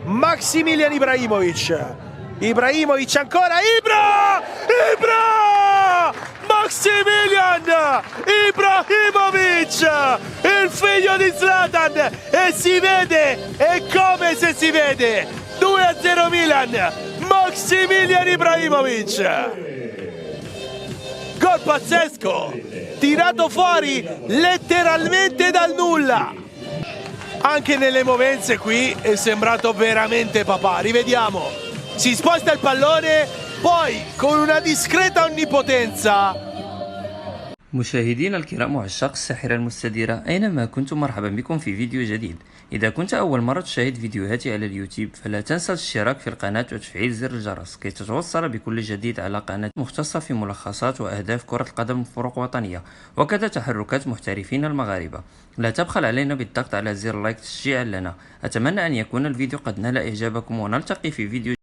Maximilian Ibrahimovic ancora, Maximilian Ibrahimovic, il figlio di Zlatan, e si vede, è come se si vede. 2-0 Milan, Maximilian Ibrahimovic, gol pazzesco, tirato fuori letteralmente dal nulla. Anche nelle movenze qui è sembrato veramente papà. Rivediamo, si sposta il pallone, poi con una discreta onnipotenza. مشاهدينا الكرام وعشاق الساحرة المستديرة، أينما كنتم مرحبا بكم في فيديو جديد. إذا كنت أول مرة تشاهد فيديوهاتي على اليوتيوب فلا تنسى الاشتراك في القناة وتفعيل زر الجرس كي تتوصل بكل جديد على قناة مختصة في ملخصات وأهداف كرة القدم وفروق وطنية وكذا تحركات محترفين المغاربة. لا تبخل علينا بالضغط على زر لايك تشجيعا لنا. أتمنى أن يكون الفيديو قد نال إعجابكم ونلتقي في فيديو